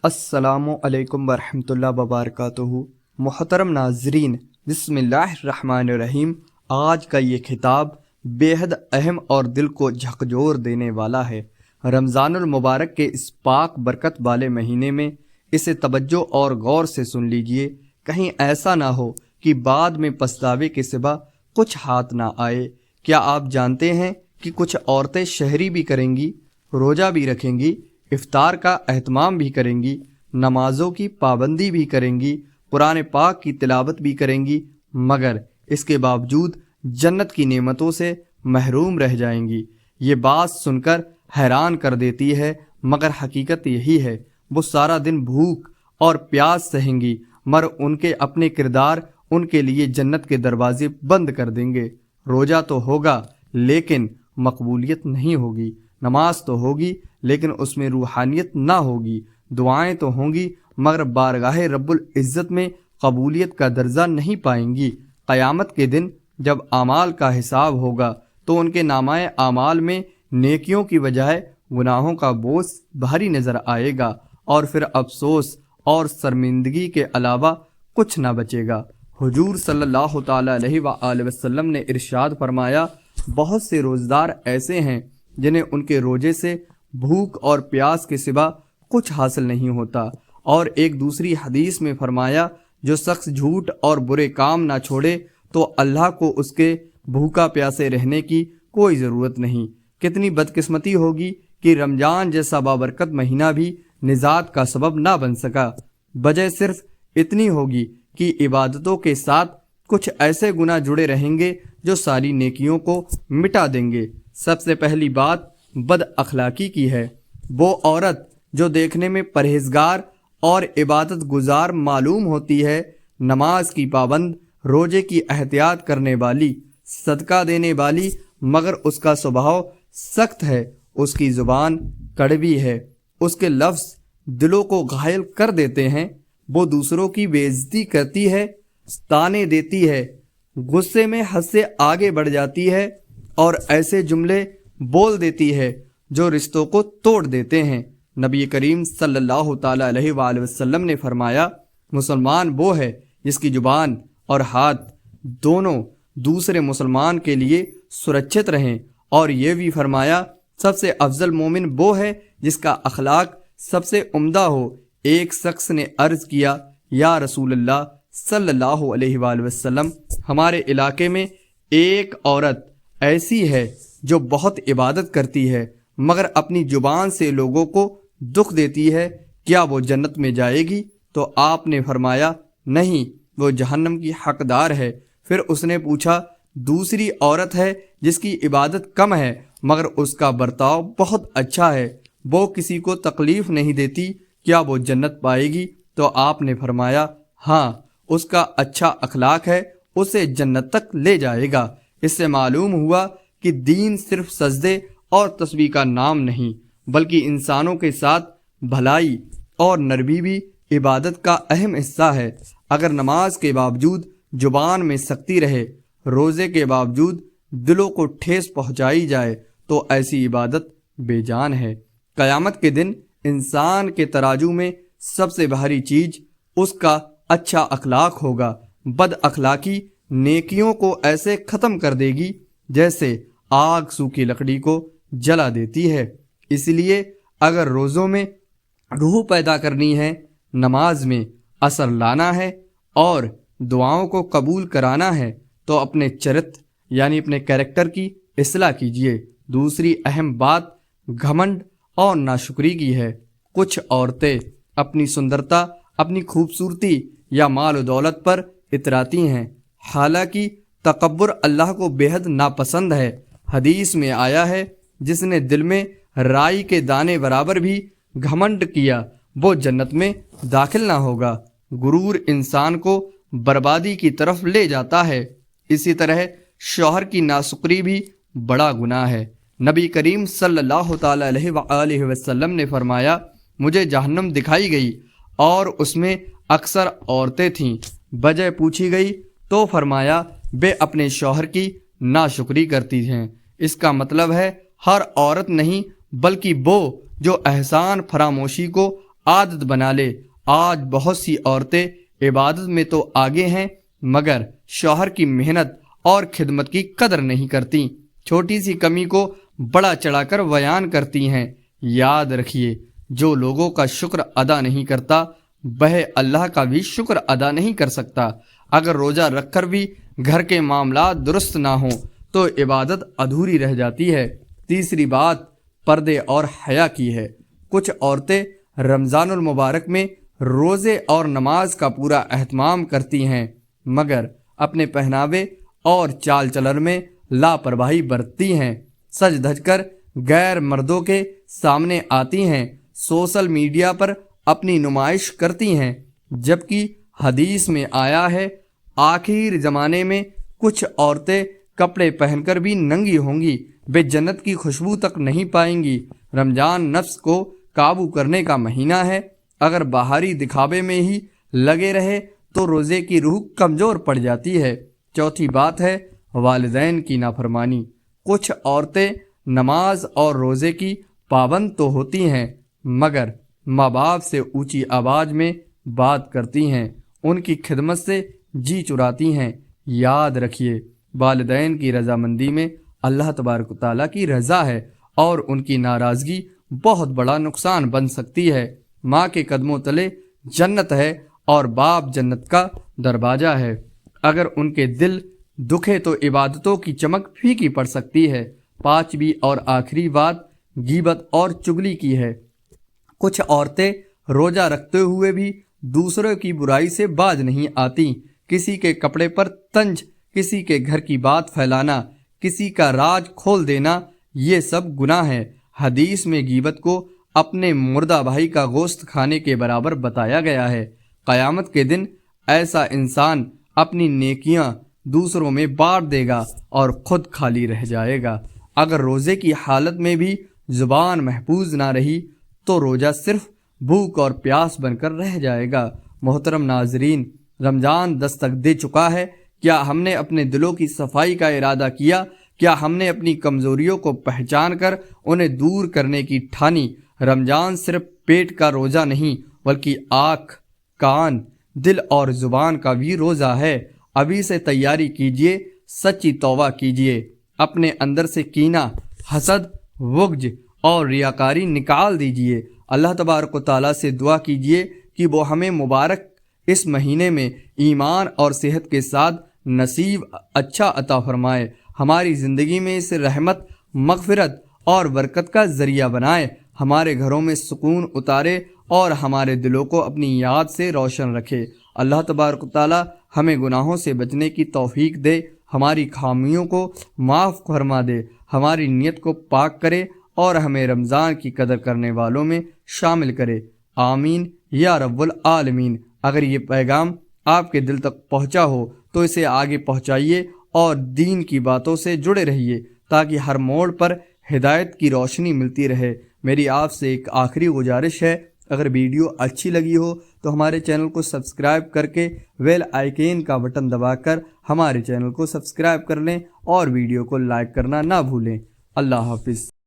السلام علیکم ورحمۃ اللہ وبرکاتہ۔ محترم ناظرین، بسم اللہ الرحمن الرحیم۔ آج کا یہ خطاب بے حد اہم اور دل کو جھکجور دینے والا ہے۔ رمضان المبارک کے اس پاک برکت والے مہینے میں اسے توجہ اور غور سے سن لیجئے، کہیں ایسا نہ ہو کہ بعد میں پچھتاوے کے سوا کچھ ہاتھ نہ آئے۔ کیا آپ جانتے ہیں کہ کچھ عورتیں شہری بھی کریں گی، روزہ بھی رکھیں گی، افطار کا اہتمام بھی کریں گی، نمازوں کی پابندی بھی کریں گی، قرآن پاک کی تلاوت بھی کریں گی، مگر اس کے باوجود جنت کی نعمتوں سے محروم رہ جائیں گی؟ یہ بات سن کر حیران کر دیتی ہے، مگر حقیقت یہی ہے۔ وہ سارا دن بھوک اور پیاس سہیں گی، مگر ان کے اپنے کردار ان کے لیے جنت کے دروازے بند کر دیں گے۔ روزہ تو ہوگا لیکن مقبولیت نہیں ہوگی، نماز تو ہوگی لیکن اس میں روحانیت نہ ہوگی، دعائیں تو ہوں گی مگر بارگاہ رب العزت میں قبولیت کا درجہ نہیں پائیں گی۔ قیامت کے دن جب اعمال کا حساب ہوگا تو ان کے نامہ اعمال میں نیکیوں کی بجائے گناہوں کا بوجھ بھاری نظر آئے گا، اور پھر افسوس اور شرمندگی کے علاوہ کچھ نہ بچے گا۔ حضور صلی اللہ تعالیٰ علیہ وآلہ وسلم نے ارشاد فرمایا، بہت سے روزدار ایسے ہیں جنہیں ان کے روزے سے بھوک اور پیاس کے سوا کچھ حاصل نہیں ہوتا، اور ایک دوسری حدیث میں فرمایا، جو شخص جھوٹ اور برے کام نہ چھوڑے تو اللہ کو اس کے بھوکا پیاسے رہنے کی کوئی ضرورت نہیں۔ کتنی بدقسمتی ہوگی کہ رمضان جیسا بابرکت مہینہ بھی نجات کا سبب نہ بن سکا۔ وجہ صرف اتنی ہوگی کہ عبادتوں کے ساتھ کچھ ایسے گناہ جڑے رہیں گے جو ساری نیکیوں کو مٹا دیں گے۔ سب سے پہلی بات بد اخلاقی کی ہے۔ وہ عورت جو دیکھنے میں پرہیزگار اور عبادت گزار معلوم ہوتی ہے، نماز کی پابند، روزے کی احتیاط کرنے والی، صدقہ دینے والی، مگر اس کا سبھاؤ سخت ہے، اس کی زبان کڑوی ہے، اس کے لفظ دلوں کو گھائل کر دیتے ہیں، وہ دوسروں کی بے عزتی کرتی ہے، طعنے دیتی ہے، غصے میں حد سے آگے بڑھ جاتی ہے اور ایسے جملے بول دیتی ہے جو رشتوں کو توڑ دیتے ہیں۔ نبی کریم صلی اللہ تعالیٰ علیہ وآلہ وسلم نے فرمایا، مسلمان وہ ہے جس کی زبان اور ہاتھ دونوں دوسرے مسلمان کے لیے سرکشت رہیں، اور یہ بھی فرمایا، سب سے افضل مومن وہ ہے جس کا اخلاق سب سے عمدہ ہو۔ ایک شخص نے عرض کیا، یا رسول اللہ صلی اللہ علیہ وآلہ وسلم، ہمارے علاقے میں ایک عورت ایسی ہے جو بہت عبادت کرتی ہے مگر اپنی زبان سے لوگوں کو دکھ دیتی ہے، کیا وہ جنت میں جائے گی؟ تو آپ نے فرمایا، نہیں، وہ جہنم کی حقدار ہے۔ پھر اس نے پوچھا، دوسری عورت ہے جس کی عبادت کم ہے مگر اس کا برتاؤ بہت اچھا ہے، وہ کسی کو تکلیف نہیں دیتی، کیا وہ جنت پائے گی؟ تو آپ نے فرمایا، ہاں، اس کا اچھا اخلاق ہے، اسے جنت تک لے جائے گا۔ اس سے معلوم ہوا کہ دین صرف سجدے اور تسبیح کا نام نہیں، بلکہ انسانوں کے ساتھ بھلائی اور نرمی بھی عبادت کا اہم حصہ ہے۔ اگر نماز کے باوجود زبان میں سختی رہے، روزے کے باوجود دلوں کو ٹھیس پہنچائی جائے تو ایسی عبادت بے جان ہے۔ قیامت کے دن انسان کے ترازو میں سب سے بھاری چیز اس کا اچھا اخلاق ہوگا۔ بد اخلاقی نیکیوں کو ایسے ختم کر دے گی جیسے آگ سوکھی لکڑی کو جلا دیتی ہے۔ اس لیے اگر روزوں میں روح پیدا کرنی ہے، نماز میں اثر لانا ہے اور دعاؤں کو قبول کرانا ہے تو اپنے چرت یعنی اپنے کیریکٹر کی اصلاح کیجیے۔ دوسری اہم بات گھمنڈ اور ناشکری کی ہے۔ کچھ عورتیں اپنی سندرتا، اپنی خوبصورتی یا مال و دولت پر اتراتی ہیں، حالانکہ تکبر اللہ کو بے حد ناپسند ہے۔ حدیث میں آیا ہے، جس نے دل میں رائی کے دانے برابر بھی گھمنڈ کیا وہ جنت میں داخل نہ ہوگا۔ غرور انسان کو بربادی کی طرف لے جاتا ہے۔ اسی طرح شوہر کی ناشکری بھی بڑا گناہ ہے۔ نبی کریم صلی اللہ تعالیٰ علیہ وآلہ وسلم نے فرمایا، مجھے جہنم دکھائی گئی اور اس میں اکثر عورتیں تھیں۔ وجہ پوچھی گئی تو فرمایا، وہ اپنے شوہر کی ناشکری کرتی ہیں۔ اس کا مطلب ہے ہر عورت نہیں بلکہ وہ جو احسان فراموشی کو عادت بنا لے۔ آج بہت سی عورتیں عبادت میں تو آگے ہیں مگر شوہر کی محنت اور خدمت کی قدر نہیں کرتی، چھوٹی سی کمی کو بڑا چڑھا کر بیان کرتی ہیں۔ یاد رکھیے، جو لوگوں کا شکر ادا نہیں کرتا وہ اللہ کا بھی شکر ادا نہیں کر سکتا۔ اگر روزہ رکھ کر بھی گھر کے معاملات درست نہ ہوں تو عبادت ادھوری رہ جاتی ہے۔ تیسری بات پردے اور حیا کی ہے۔ کچھ عورتیں رمضان المبارک میں روزے اور نماز کا پورا اہتمام کرتی ہیں مگر اپنے پہناوے اور چال چلن میں لاپرواہی برتتی ہیں، سج دھج کر غیر مردوں کے سامنے آتی ہیں، سوشل میڈیا پر اپنی نمائش کرتی ہیں، جبکہ حدیث میں آیا ہے آخر زمانے میں کچھ عورتیں کپڑے پہن کر بھی ننگی ہوں گی، وہ جنت کی خوشبو تک نہیں پائیں گی۔ رمضان نفس کو قابو کرنے کا مہینہ ہے، اگر باہری دکھاوے میں ہی لگے رہے تو روزے کی روح کمزور پڑ جاتی ہے۔ چوتھی بات ہے والدین کی نافرمانی۔ کچھ عورتیں نماز اور روزے کی پابند تو ہوتی ہیں مگر ماں باپ سے اونچی آواز میں بات کرتی ہیں، ان کی خدمت سے جی چراتی ہیں۔ یاد رکھیے، والدین کی رضامندی میں اللہ تبارک و تعالیٰ کی رضا ہے اور ان کی ناراضگی بہت بڑا نقصان بن سکتی ہے۔ ماں کے قدموں تلے جنت ہے اور باپ جنت کا دروازہ ہے۔ اگر ان کے دل دکھے تو عبادتوں کی چمک پھیکی پڑ سکتی ہے۔ پانچویں اور آخری بات غیبت اور چگلی کی ہے۔ کچھ عورتیں روزہ رکھتے ہوئے بھی دوسروں کی برائی سے باز نہیں آتی۔ کسی کے کپڑے پر طنز، کسی کے گھر کی بات پھیلانا، کسی کا راز کھول دینا، یہ سب گناہ ہے۔ حدیث میں غیبت کو اپنے مردہ بھائی کا گوشت کھانے کے برابر بتایا گیا ہے۔ قیامت کے دن ایسا انسان اپنی نیکیاں دوسروں میں بانٹ دے گا اور خود خالی رہ جائے گا۔ اگر روزے کی حالت میں بھی زبان محفوظ نہ رہی تو روزہ صرف بھوک اور پیاس بن کر رہ جائے گا۔ محترم ناظرین، رمضان دستک دے چکا ہے۔ کیا ہم نے اپنے دلوں کی صفائی کا ارادہ کیا؟ کیا ہم نے اپنی کمزوریوں کو پہچان کر انہیں دور کرنے کی ٹھانی؟ رمضان صرف پیٹ کا روزہ نہیں بلکہ آنکھ، کان، دل اور زبان کا بھی روزہ ہے۔ ابھی سے تیاری کیجیے، سچی توبہ کیجیے، اپنے اندر سے کینہ، حسد، بغض اور ریاکاری نکال دیجیے۔ اللہ تبارک و تعالیٰ سے دعا کیجیے کہ وہ ہمیں مبارک اس مہینے میں ایمان اور صحت کے ساتھ نصیب اچھا عطا فرمائے، ہماری زندگی میں اسے رحمت، مغفرت اور برکت کا ذریعہ بنائے، ہمارے گھروں میں سکون اتارے اور ہمارے دلوں کو اپنی یاد سے روشن رکھے۔ اللہ تبارک و تعالیٰ ہمیں گناہوں سے بچنے کی توفیق دے، ہماری خامیوں کو معاف فرما دے، ہماری نیت کو پاک کرے اور ہمیں رمضان کی قدر کرنے والوں میں شامل کرے۔ آمین یا رب العالمین۔ اگر یہ پیغام آپ کے دل تک پہنچا ہو تو اسے آگے پہنچائیے اور دین کی باتوں سے جڑے رہیے تاکہ ہر موڑ پر ہدایت کی روشنی ملتی رہے۔ میری آپ سے ایک آخری گزارش ہے، اگر ویڈیو اچھی لگی ہو تو ہمارے چینل کو سبسکرائب کر کے بیل آئیکن کا بٹن دبا کر ہمارے چینل کو سبسکرائب کر لیں اور ویڈیو کو لائک کرنا نہ بھولیں۔ اللہ حافظ۔